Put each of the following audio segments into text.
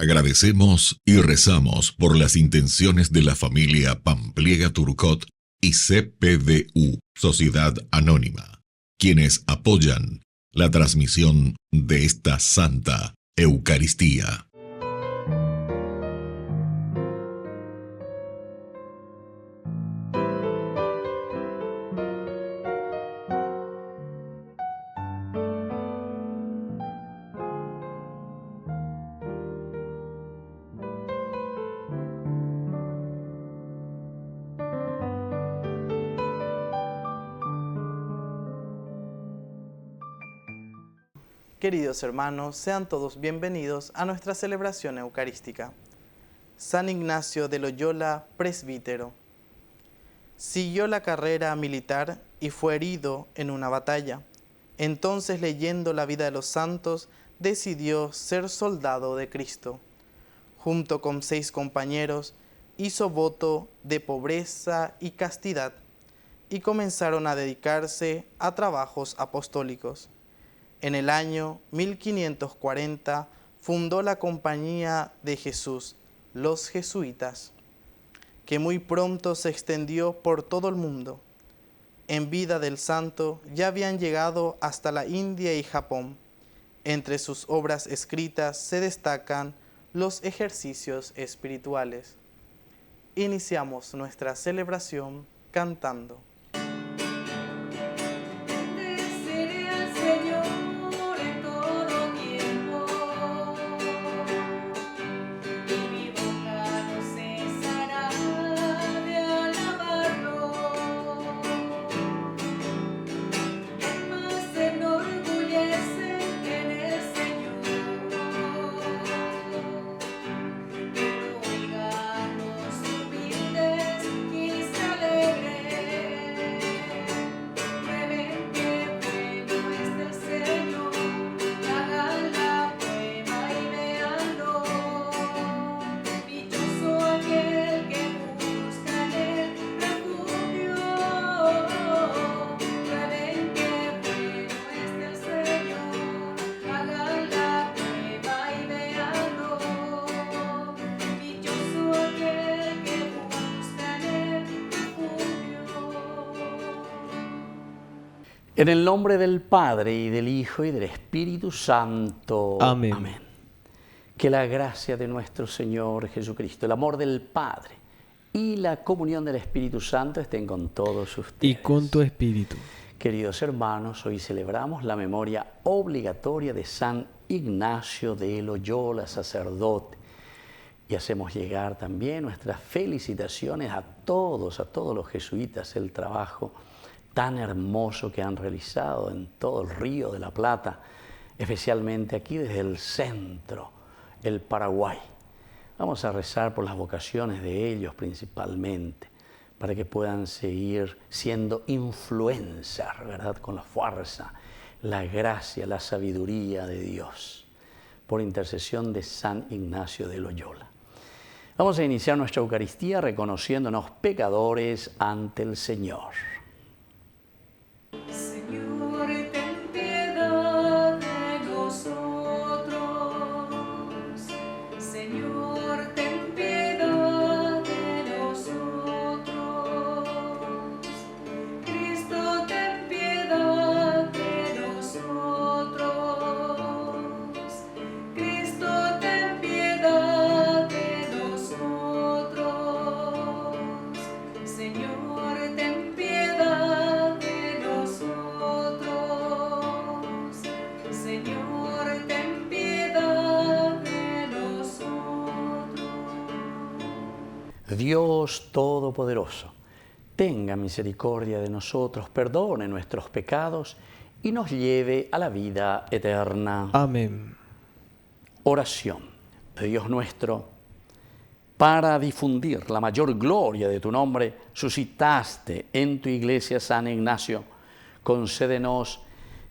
Agradecemos y rezamos por las intenciones de la familia Pampliega Turcot y CPDU, Sociedad Anónima, quienes apoyan la transmisión de esta Santa Eucaristía. Queridos hermanos, sean todos bienvenidos a nuestra celebración eucarística. San Ignacio de Loyola, presbítero. Siguió la carrera militar y fue herido en una batalla. Entonces, leyendo la vida de los santos, decidió ser soldado de Cristo. Junto con 6 compañeros, hizo voto de pobreza y castidad y comenzaron a dedicarse a trabajos apostólicos. En el año 1540 fundó la Compañía de Jesús, los Jesuitas, que muy pronto se extendió por todo el mundo. En vida del santo ya habían llegado hasta la India y Japón. Entre sus obras escritas se destacan los ejercicios espirituales. Iniciamos nuestra celebración cantando. En el nombre del Padre, y del Hijo, y del Espíritu Santo. Amén. Amén. Que la gracia de nuestro Señor Jesucristo, el amor del Padre y la comunión del Espíritu Santo estén con todos ustedes. Y con tu espíritu. Queridos hermanos, hoy celebramos la memoria obligatoria de San Ignacio de Loyola, sacerdote. Y hacemos llegar también nuestras felicitaciones a todos los jesuitas, el trabajo tan hermoso que han realizado en todo el Río de la Plata, especialmente aquí desde el centro, el Paraguay. Vamos a rezar por las vocaciones de ellos principalmente, para que puedan seguir siendo influencers, ¿verdad? Con la fuerza, la gracia, la sabiduría de Dios, por intercesión de San Ignacio de Loyola. Vamos a iniciar nuestra Eucaristía reconociéndonos pecadores ante el Señor. Señor, ten piedad de nosotros. Señor, ten piedad de nosotros. Cristo, ten piedad de nosotros. Cristo, ten piedad de nosotros. Señor, ten piedad de nosotros. Señor, ten piedad de nosotros. Dios Todopoderoso, tenga misericordia de nosotros, perdone nuestros pecados y nos lleve a la vida eterna. Amén. Oración. Dios nuestro, para difundir la mayor gloria de tu nombre, suscitaste en tu iglesia San Ignacio. Concédenos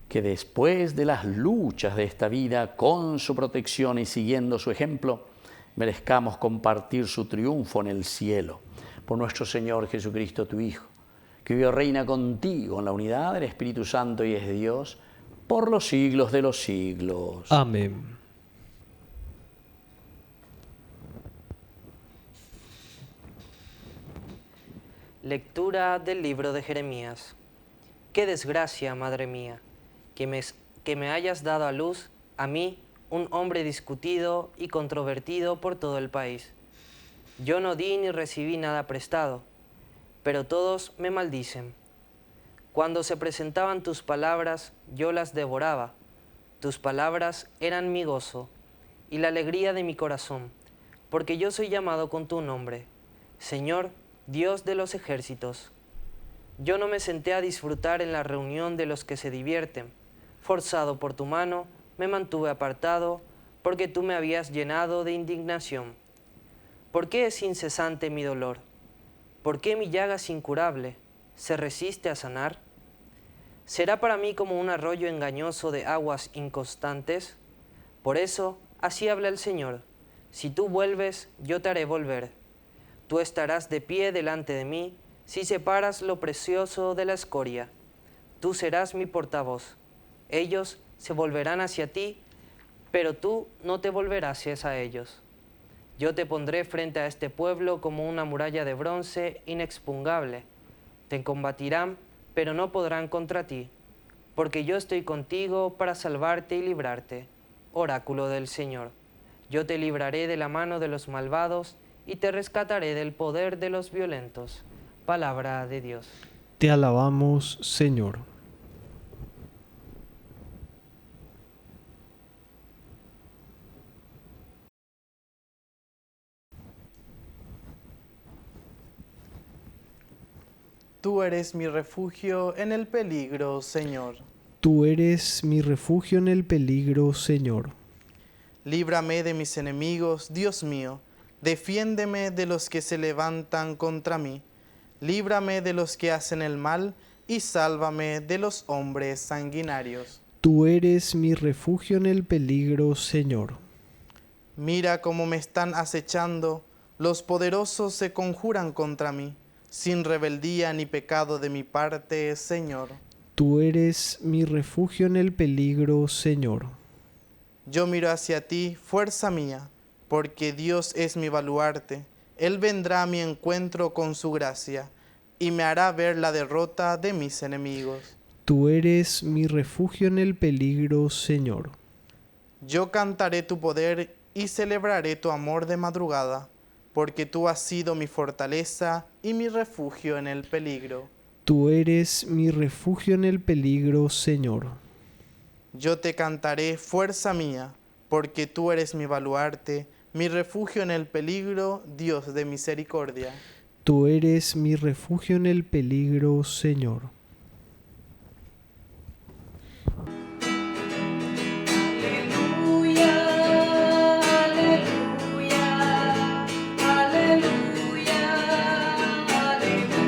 que después de las luchas de esta vida, con su protección y siguiendo su ejemplo, merezcamos compartir su triunfo en el cielo. Por nuestro Señor Jesucristo, tu Hijo, que vive y reina contigo en la unidad del Espíritu Santo y es Dios, por los siglos de los siglos. Amén. Lectura del libro de Jeremías. Qué desgracia, madre mía, que me hayas dado a luz, a mí, un hombre discutido y controvertido por todo el país. Yo no di ni recibí nada prestado, pero todos me maldicen. Cuando se presentaban tus palabras, yo las devoraba. Tus palabras eran mi gozo y la alegría de mi corazón, porque yo soy llamado con tu nombre, Señor, Dios de los ejércitos. Yo no me senté a disfrutar en la reunión de los que se divierten. Forzado por tu mano, me mantuve apartado, porque tú me habías llenado de indignación. ¿Por qué es incesante mi dolor? ¿Por qué mi llaga es incurable? ¿Se resiste a sanar? ¿Será para mí como un arroyo engañoso de aguas inconstantes? Por eso, así habla el Señor. Si tú vuelves, yo te haré volver. Tú estarás de pie delante de mí, si separas lo precioso de la escoria. Tú serás mi portavoz. Ellos se volverán hacia ti, pero tú no te volverás hacia ellos. Yo te pondré frente a este pueblo como una muralla de bronce inexpugnable. Te combatirán, pero no podrán contra ti, porque yo estoy contigo para salvarte y librarte. Oráculo del Señor. Yo te libraré de la mano de los malvados y te rescataré del poder de los violentos. Palabra de Dios. Te alabamos, Señor. Tú eres mi refugio en el peligro, Señor. Tú eres mi refugio en el peligro, Señor. Líbrame de mis enemigos, Dios mío. Defiéndeme de los que se levantan contra mí. Líbrame de los que hacen el mal y sálvame de los hombres sanguinarios. Tú eres mi refugio en el peligro, Señor. Mira cómo me están acechando, los poderosos se conjuran contra mí, sin rebeldía ni pecado de mi parte, Señor. Tú eres mi refugio en el peligro, Señor. Yo miro hacia ti, fuerza mía, porque Dios es mi baluarte. Él vendrá a mi encuentro con su gracia, y me hará ver la derrota de mis enemigos. Tú eres mi refugio en el peligro, Señor. Yo cantaré tu poder y celebraré tu amor de madrugada, porque tú has sido mi fortaleza y mi refugio en el peligro. Tú eres mi refugio en el peligro, Señor. Yo te cantaré, fuerza mía, porque tú eres mi baluarte, mi refugio en el peligro, Dios de misericordia. Tú eres mi refugio en el peligro, Señor. Aleluya, aleluya, aleluya, aleluya,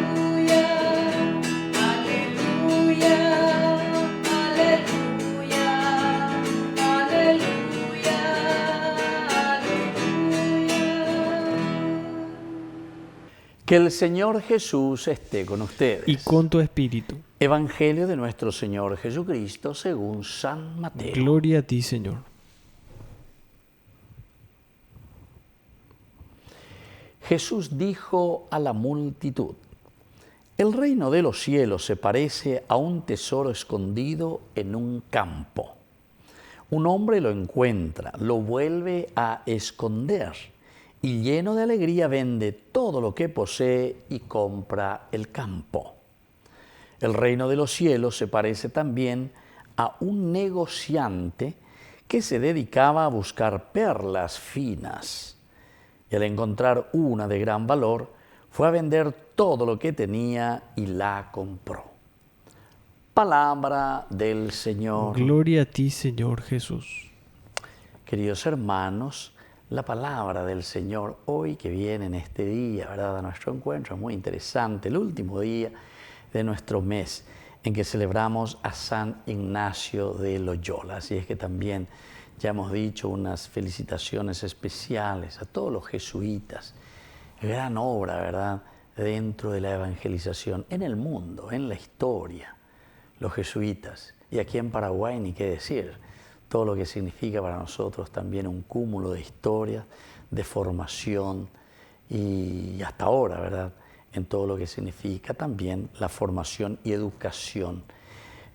aleluya, aleluya, aleluya. Que el Señor Jesús esté con ustedes. Y con tu espíritu. Evangelio de nuestro Señor Jesucristo según San Mateo. Gloria a ti, Señor. Jesús dijo a la multitud: el reino de los cielos se parece a un tesoro escondido en un campo. Un hombre lo encuentra, lo vuelve a esconder y lleno de alegría vende todo lo que posee y compra el campo. El reino de los cielos se parece también a un negociante que se dedicaba a buscar perlas finas. Y al encontrar una de gran valor, fue a vender todo lo que tenía y la compró. Palabra del Señor. Gloria a ti, Señor Jesús. Queridos hermanos, la palabra del Señor hoy que viene en este día, ¿verdad?, a nuestro encuentro, es muy interesante, el último día de nuestro mes en que celebramos a San Ignacio de Loyola. Así es que también ya hemos dicho unas felicitaciones especiales a todos los jesuitas. Gran obra, ¿verdad?, dentro de la evangelización en el mundo, en la historia. Los jesuitas, y aquí en Paraguay ni qué decir, todo lo que significa para nosotros también un cúmulo de historia, de formación y hasta ahora, ¿verdad?, en todo lo que significa también la formación y educación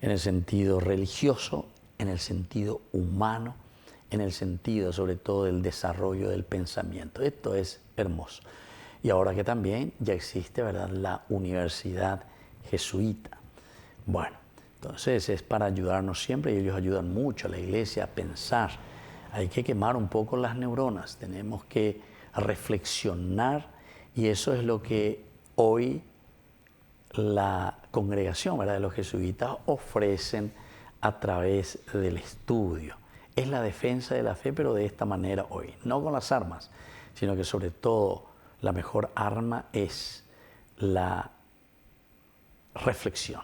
en el sentido religioso, en el sentido humano, en el sentido sobre todo del desarrollo del pensamiento. Esto es hermoso. Y ahora que también ya existe, ¿verdad?, la universidad jesuita. Bueno, entonces es para ayudarnos siempre y ellos ayudan mucho a la iglesia a pensar. Hay que quemar un poco las neuronas, tenemos que reflexionar y eso es lo que hoy la congregación, ¿verdad?, de los jesuitas ofrecen a través del estudio. Es la defensa de la fe, pero de esta manera hoy, no con las armas, sino que sobre todo la mejor arma es la reflexión,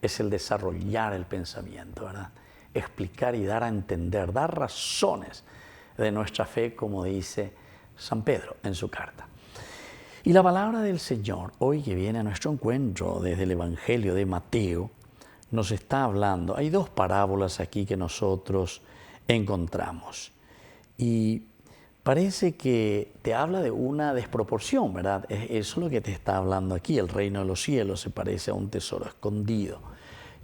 es el desarrollar el pensamiento, ¿verdad?, explicar y dar a entender, dar razones de nuestra fe, como dice San Pedro en su carta. Y la palabra del Señor, hoy que viene a nuestro encuentro desde el Evangelio de Mateo, nos está hablando. Hay dos parábolas aquí que nosotros encontramos. Y parece que te habla de una desproporción, ¿verdad? Eso es lo que te está hablando aquí. El reino de los cielos se parece a un tesoro escondido.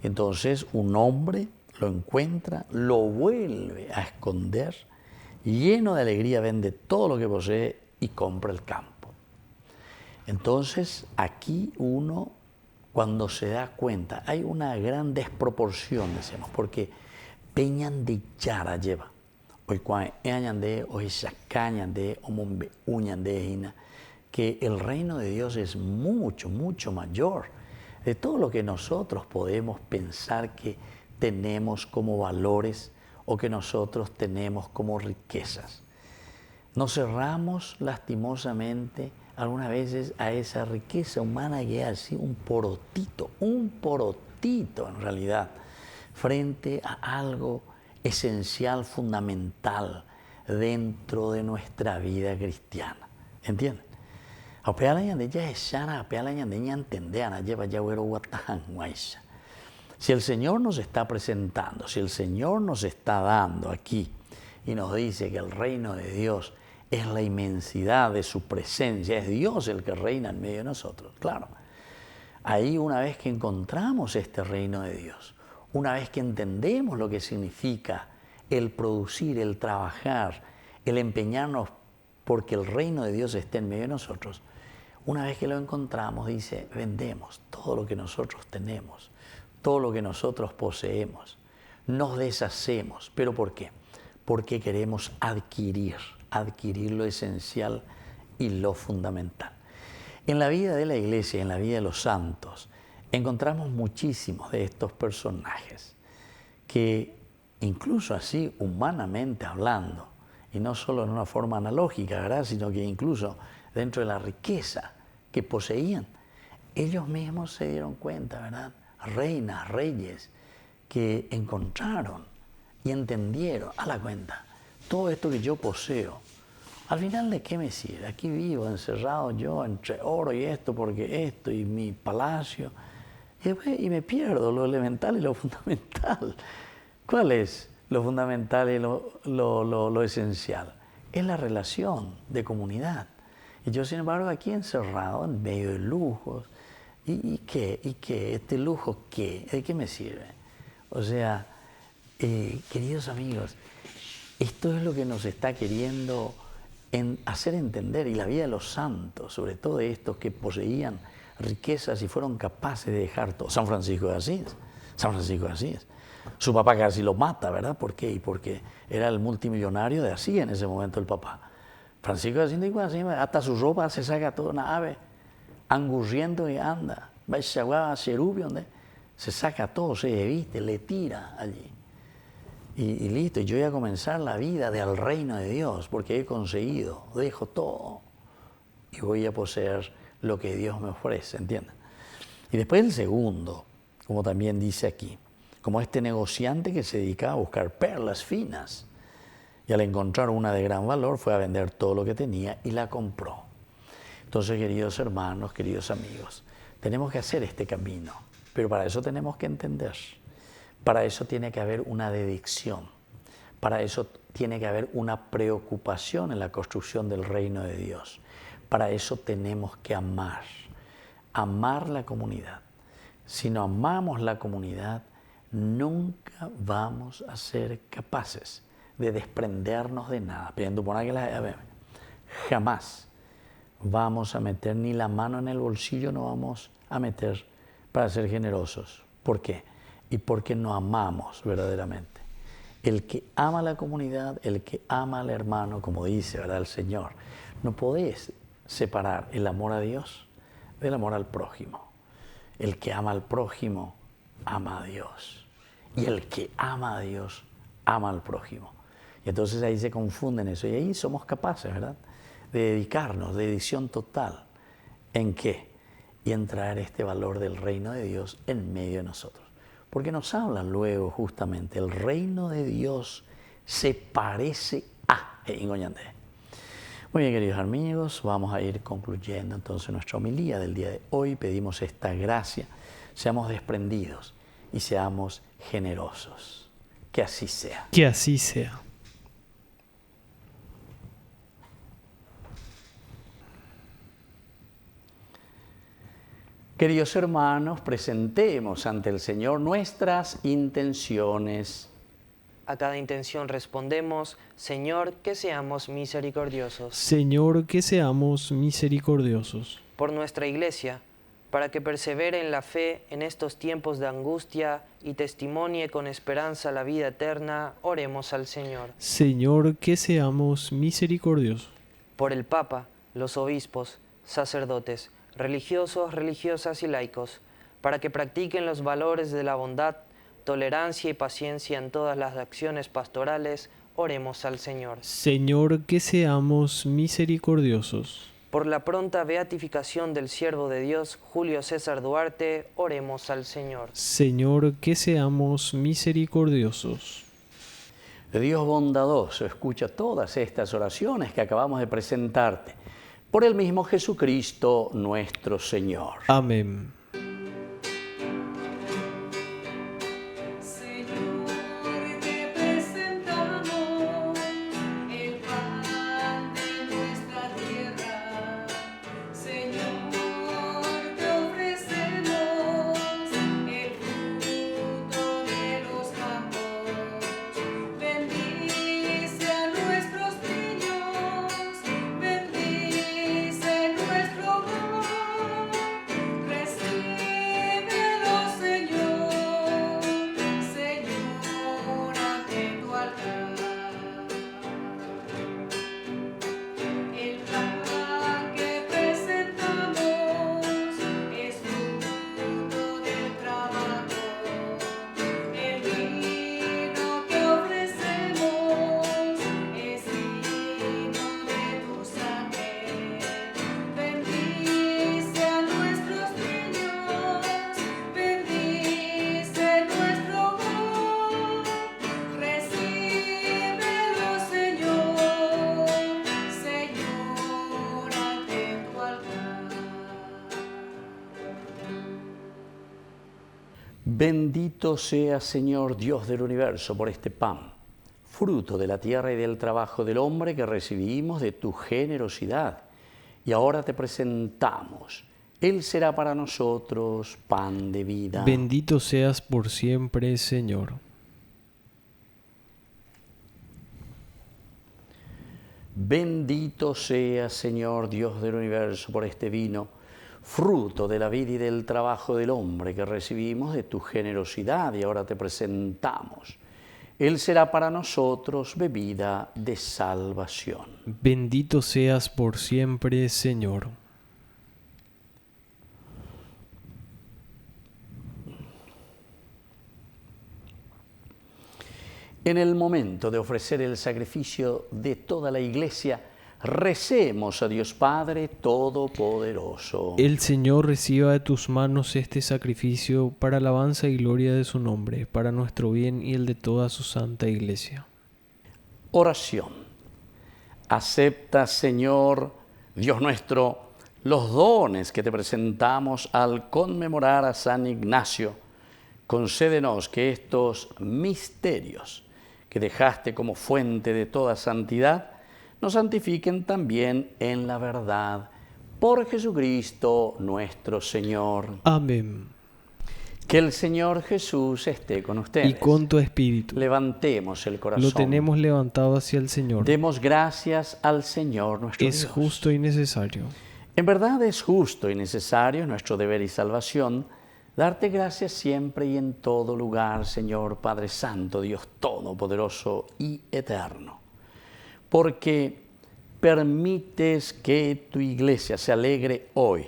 Y entonces un hombre lo encuentra, lo vuelve a esconder, lleno de alegría vende todo lo que posee y compra el campo. Entonces, aquí uno, cuando se da cuenta, hay una gran desproporción, decimos, porque peñan de yara lleva. Hoy cuando añande, hoy sacañande, o mombe uñande, que el reino de Dios es mucho, mucho mayor de todo lo que nosotros podemos pensar que tenemos como valores o que nosotros tenemos como riquezas. Nos cerramos lastimosamente algunas veces a esa riqueza humana que es así un porotito en realidad, frente a algo esencial, fundamental dentro de nuestra vida cristiana. ¿Entienden? Si el Señor nos está presentando, si el Señor nos está dando aquí y nos dice que el reino de Dios es la inmensidad de su presencia, es Dios el que reina en medio de nosotros, claro. Ahí una vez que encontramos este reino de Dios, una vez que entendemos lo que significa el producir, el trabajar, el empeñarnos porque el reino de Dios esté en medio de nosotros, una vez que lo encontramos, dice, vendemos todo lo que nosotros tenemos, todo lo que nosotros poseemos, nos deshacemos. ¿Pero por qué? Porque queremos adquirir lo esencial y lo fundamental. En la vida de la iglesia, en la vida de los santos, encontramos muchísimos de estos personajes que incluso así, humanamente hablando, y no solo en una forma analógica, ¿verdad?, sino que incluso dentro de la riqueza que poseían, ellos mismos se dieron cuenta, ¿verdad?, reinas, reyes, que encontraron y entendieron, a la cuenta, todo esto que yo poseo, al final ¿de qué me sirve? Aquí vivo encerrado yo entre oro y esto, porque esto y mi palacio, y me pierdo lo elemental y lo fundamental. ¿Cuál es lo fundamental y lo esencial? Es la relación de comunidad. Y yo, sin embargo, aquí encerrado en medio de lujos, ¿y qué? ¿Este lujo qué? ¿De qué me sirve? O sea, queridos amigos, esto es lo que nos está queriendo hacer entender, y la vida de los santos, sobre todo de estos que poseían riquezas y fueron capaces de dejar todo. San Francisco de Asís. Su papá casi lo mata, ¿verdad? ¿Por qué? Y porque era el multimillonario de Asís en ese momento el papá. Francisco de Asís, hasta su ropa se saca toda una ave, angurriendo y anda. Va a Cherubio, donde se saca todo, se viste, le tira allí. Y listo, y yo voy a comenzar la vida del reino de Dios, porque he conseguido, dejo todo y voy a poseer lo que Dios me ofrece, ¿entienden? Y después el segundo, como también dice aquí, como este negociante que se dedicaba a buscar perlas finas, y al encontrar una de gran valor fue a vender todo lo que tenía y la compró. Entonces, queridos hermanos, queridos amigos, tenemos que hacer este camino, pero para eso tenemos que entender. Para eso tiene que haber una dedicación, para eso tiene que haber una preocupación en la construcción del reino de Dios. Para eso tenemos que amar, amar la comunidad. Si no amamos la comunidad, nunca vamos a ser capaces de desprendernos de nada. Jamás vamos a meter ni la mano en el bolsillo, no vamos a meter para ser generosos. ¿Por qué? Y porque no amamos verdaderamente. El que ama la comunidad, el que ama al hermano, como dice, ¿verdad?, el Señor, no podés separar el amor a Dios del amor al prójimo. El que ama al prójimo, ama a Dios. Y el que ama a Dios, ama al prójimo. Y entonces ahí se confunden eso. Y ahí somos capaces, ¿verdad?, de dedicarnos, de dedicación total. ¿En qué? Y en traer este valor del reino de Dios en medio de nosotros. Porque nos hablan luego justamente, el reino de Dios se parece a Ingoñandé. Muy bien, queridos amigos, vamos a ir concluyendo entonces nuestra homilía del día de hoy. Pedimos esta gracia, seamos desprendidos y seamos generosos. Que así sea. Que así sea. Queridos hermanos, presentemos ante el Señor nuestras intenciones. A cada intención respondemos, Señor, que seamos misericordiosos. Señor, que seamos misericordiosos. Por nuestra Iglesia, para que persevere en la fe en estos tiempos de angustia y testimonie con esperanza la vida eterna, oremos al Señor. Señor, que seamos misericordiosos. Por el Papa, los obispos, sacerdotes, religiosos, religiosas y laicos, para que practiquen los valores de la bondad, tolerancia y paciencia en todas las acciones pastorales, oremos al Señor. Señor, que seamos misericordiosos. Por la pronta beatificación del siervo de Dios, Julio César Duarte, oremos al Señor. Señor, que seamos misericordiosos. Dios bondadoso, escucha todas estas oraciones que acabamos de presentarte. Por el mismo Jesucristo nuestro Señor. Amén. Señor, te presentamos el pan de nuestra tierra. Señor, te ofrecemos el fruto de los campos. Bendice a nuestros niños, bendice nuestro hogar. Recíbelos, Señor, Señor, ante tu altar. El pan que presentamos es fruto del trabajo. El vino que ofrecemos es vino de tu sangre. Bendice a nuestros niños, bendice nuestro hogar. Recíbelos, Señor, Señor, ante tu altar. Bendito sea, Señor Dios del universo, por este pan, fruto de la tierra y del trabajo del hombre que recibimos de tu generosidad. Y ahora te presentamos. Él será para nosotros pan de vida. Bendito seas por siempre, Señor. Bendito sea, Señor Dios del universo, por este vino, fruto de la vida y del trabajo del hombre que recibimos de tu generosidad, y ahora te presentamos. Él será para nosotros bebida de salvación. Bendito seas por siempre, Señor. En el momento de ofrecer el sacrificio de toda la Iglesia, recemos a Dios Padre Todopoderoso. El Señor reciba de tus manos este sacrificio para alabanza y gloria de su nombre, para nuestro bien y el de toda su santa Iglesia. Oración. Acepta, Señor, Dios nuestro, los dones que te presentamos al conmemorar a San Ignacio. Concédenos que estos misterios que dejaste como fuente de toda santidad nos santifiquen también en la verdad. Por Jesucristo nuestro Señor. Amén. Que el Señor Jesús esté con ustedes. Y con tu espíritu. Levantemos el corazón. Lo tenemos levantado hacia el Señor. Demos gracias al Señor nuestro Es Dios. justo y necesario. En verdad es justo y necesario, nuestro deber y salvación, darte gracias siempre y en todo lugar, Señor Padre Santo, Dios Todopoderoso y Eterno, porque permites que tu iglesia se alegre hoy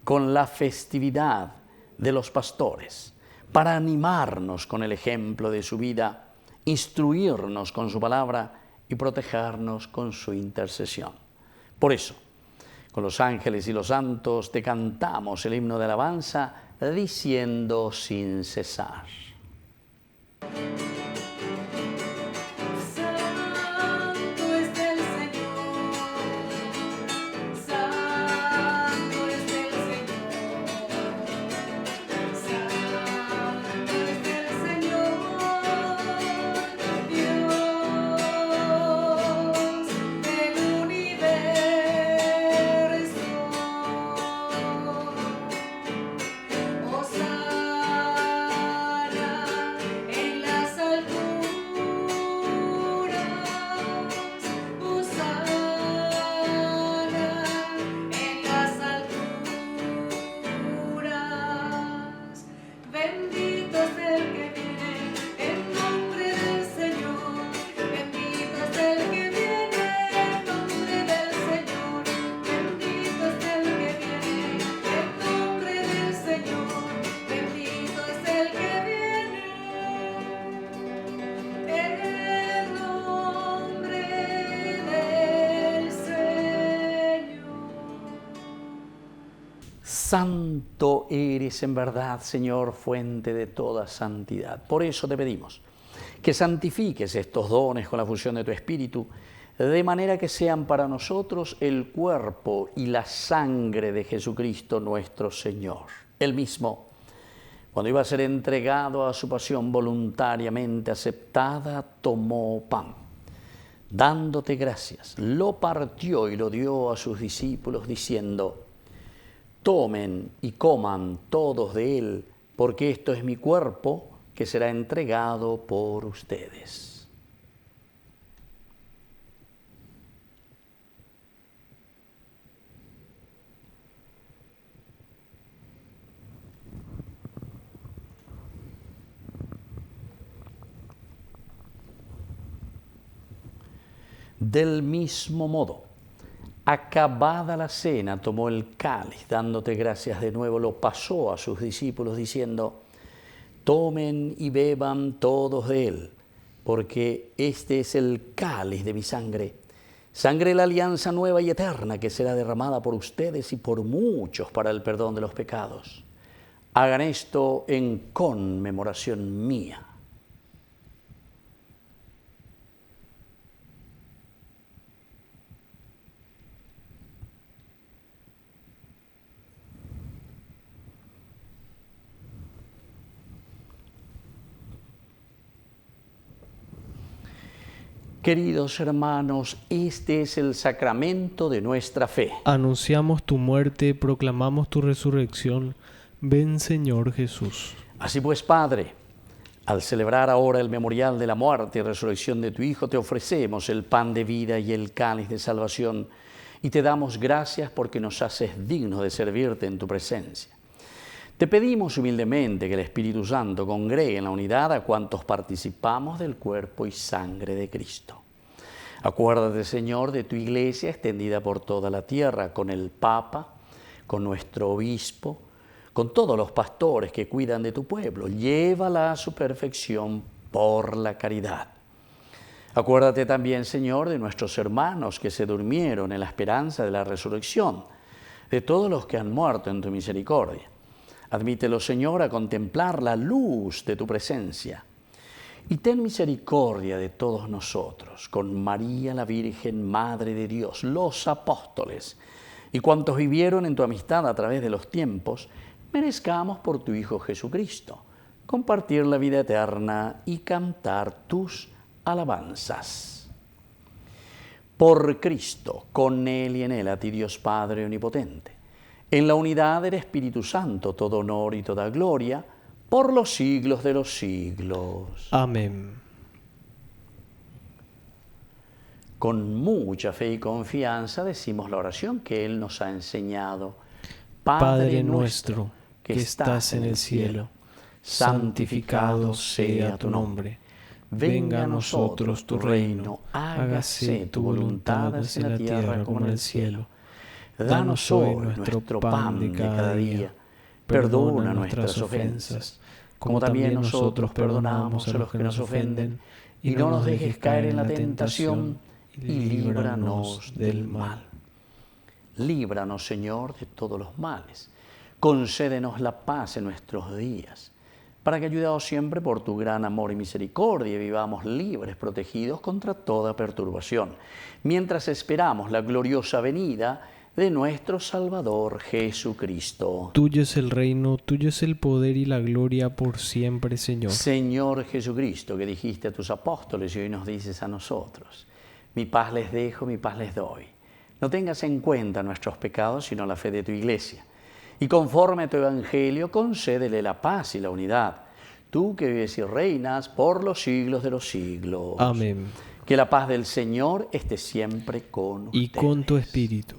con la festividad de los pastores, para animarnos con el ejemplo de su vida, instruirnos con su palabra y protegernos con su intercesión. Por eso, con los ángeles y los santos te cantamos el himno de alabanza, diciendo sin cesar. Santo es el Señor, Santo es el Señor, Santo es el Señor, Dios del universo. Hosana en las alturas, Hosana en las alturas. Bendito es el que viene en nombre del Señor, bendito es el que viene en nombre del Señor, bendito es el que viene en nombre del Señor, bendito es el que viene en nombre del Señor. Santo eres en verdad, Señor, fuente de toda santidad. Por eso te pedimos que santifiques estos dones con la fusión de tu Espíritu, de manera que sean para nosotros el cuerpo y la sangre de Jesucristo nuestro Señor. Él mismo, cuando iba a ser entregado a su pasión voluntariamente aceptada, tomó pan. Dándote gracias, lo partió y lo dio a sus discípulos, diciendo: tomen y coman todos de él, porque esto es mi cuerpo que será entregado por ustedes. Del mismo modo, acabada la cena, tomó el cáliz, dándote gracias de nuevo, lo pasó a sus discípulos, diciendo: tomen y beban todos de él, porque este es el cáliz de mi sangre, sangre de la alianza nueva y eterna, que será derramada por ustedes y por muchos para el perdón de los pecados. Hagan esto en conmemoración mía. Queridos hermanos, este es el sacramento de nuestra fe. Anunciamos tu muerte, proclamamos tu resurrección. Ven, Señor Jesús. Así pues, Padre, al celebrar ahora el memorial de la muerte y resurrección de tu Hijo, te ofrecemos el pan de vida y el cáliz de salvación, y te damos gracias porque nos haces dignos de servirte en tu presencia. Te pedimos humildemente que el Espíritu Santo congregue en la unidad a cuantos participamos del cuerpo y sangre de Cristo. Acuérdate, Señor, de tu iglesia extendida por toda la tierra, con el Papa, con nuestro obispo, con todos los pastores que cuidan de tu pueblo. Llévala a su perfección por la caridad. Acuérdate también, Señor, de nuestros hermanos que se durmieron en la esperanza de la resurrección, de todos los que han muerto en tu misericordia. Admítelos, Señor, a contemplar la luz de tu presencia. Y ten misericordia de todos nosotros, con María la Virgen, Madre de Dios, los apóstoles, y cuantos vivieron en tu amistad a través de los tiempos, merezcamos por tu Hijo Jesucristo compartir la vida eterna y cantar tus alabanzas. Por Cristo, con Él y en Él, a ti Dios Padre Omnipotente, en la unidad del Espíritu Santo, todo honor y toda gloria, por los siglos de los siglos. Amén. Con mucha fe y confianza decimos la oración que Él nos ha enseñado. Padre nuestro, que estás en el cielo, santificado sea tu nombre. Venga a nosotros tu reino, hágase tu voluntad así en la tierra como en el cielo. Danos hoy nuestro pan de cada día. Perdona nuestras ofensas, como también nosotros perdonamos a los que nos ofenden. Y no nos dejes caer en la tentación, y líbranos del mal. Líbranos, Señor, de todos los males. Concédenos la paz en nuestros días, para que, ayudados siempre por tu gran amor y misericordia, vivamos libres, protegidos contra toda perturbación, mientras esperamos la gloriosa venida de nuestro Salvador Jesucristo. Tuyo es el reino, tuyo es el poder y la gloria por siempre, Señor. Señor Jesucristo, que dijiste a tus apóstoles y hoy nos dices a nosotros: mi paz les dejo, mi paz les doy. No tengas en cuenta nuestros pecados, sino la fe de tu Iglesia. Y conforme a tu Evangelio, concédele la paz y la unidad. Tú que vives y reinas por los siglos de los siglos. Amén. Que la paz del Señor esté siempre con ustedes. Y con tu espíritu.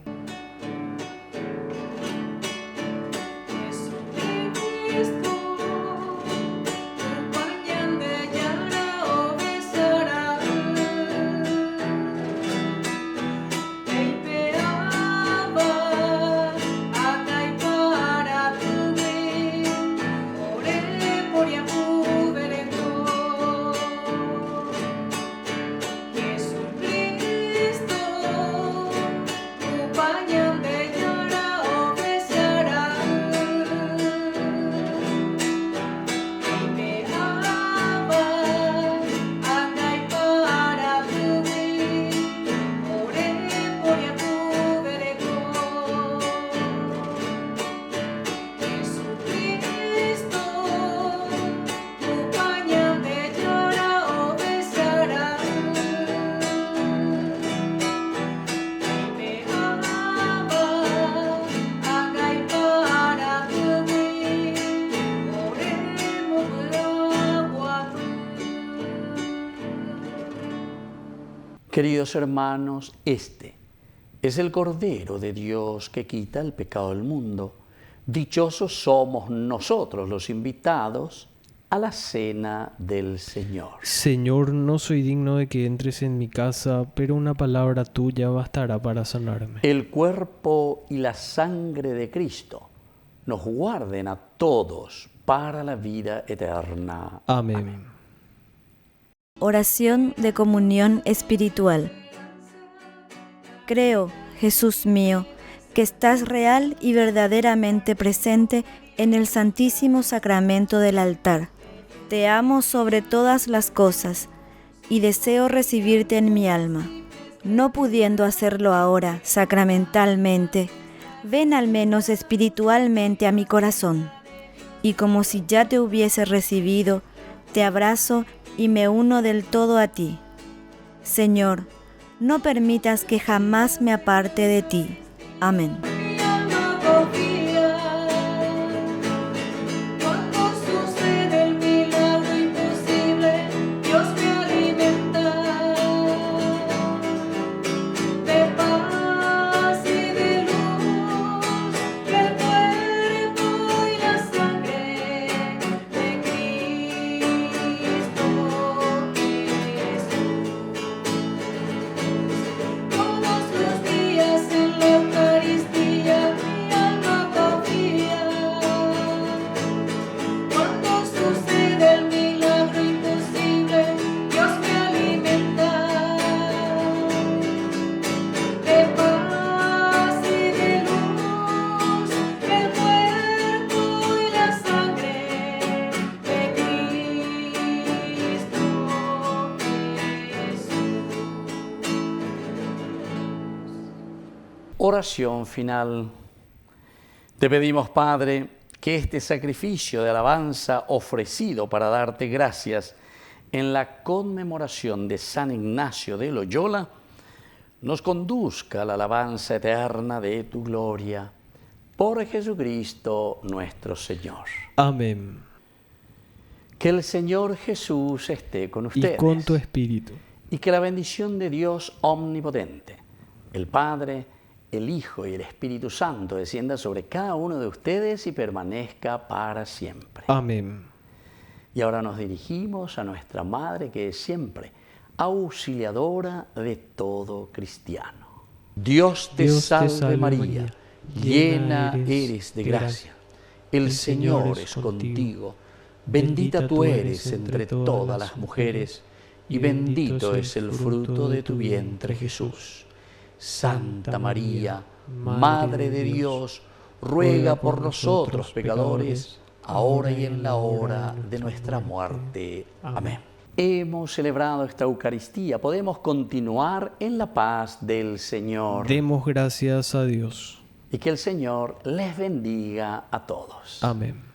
Queridos hermanos, este es el Cordero de Dios que quita el pecado del mundo. Dichosos somos nosotros los invitados a la cena del Señor. Señor, no soy digno de que entres en mi casa, pero una palabra tuya bastará para sanarme. El cuerpo y la sangre de Cristo nos guarden a todos para la vida eterna. Amén. Oración de comunión espiritual. Creo, Jesús mío, que estás real y verdaderamente presente en el Santísimo Sacramento del altar. Te amo sobre todas las cosas y deseo recibirte en mi alma. No pudiendo hacerlo ahora sacramentalmente, ven al menos espiritualmente a mi corazón. Y como si ya te hubiese recibido, te abrazo y me uno del todo a ti. Señor, no permitas que jamás me aparte de ti. Amén. Mi alma confía, cuando sucede el milagro imposible, Dios me alimenta de paz y de luz, el cuerpo y la sangre de Cristo Jesús. Todos los días en la Eucaristía mi alma confía, cuando sucede el milagro imposible, Dios me alimenta de paz y de luz, el cuerpo y la sangre de Cristo Jesús. Oración final. Te pedimos, Padre, que este sacrificio de alabanza ofrecido para darte gracias en la conmemoración de San Ignacio de Loyola nos conduzca a la alabanza eterna de tu gloria. Por Jesucristo nuestro Señor. Amén. Que el Señor Jesús esté con ustedes. Y con tu espíritu. Y que la bendición de Dios omnipotente, el Padre, el Hijo y el Espíritu Santo descienda sobre cada uno de ustedes y permanezca para siempre. Amén. Y ahora nos dirigimos a nuestra Madre, que es siempre auxiliadora de todo cristiano. Dios te salve María, llena eres de gracia. El Señor es contigo. Bendita tú eres entre todas las mujeres, y bendito es el fruto de tu vientre, Jesús. Santa María, Madre de Dios, ruega por nosotros pecadores, ahora y en la hora de nuestra muerte. Amén. Hemos celebrado esta Eucaristía, podemos continuar en la paz del Señor. Demos gracias a Dios. Y que el Señor les bendiga a todos. Amén.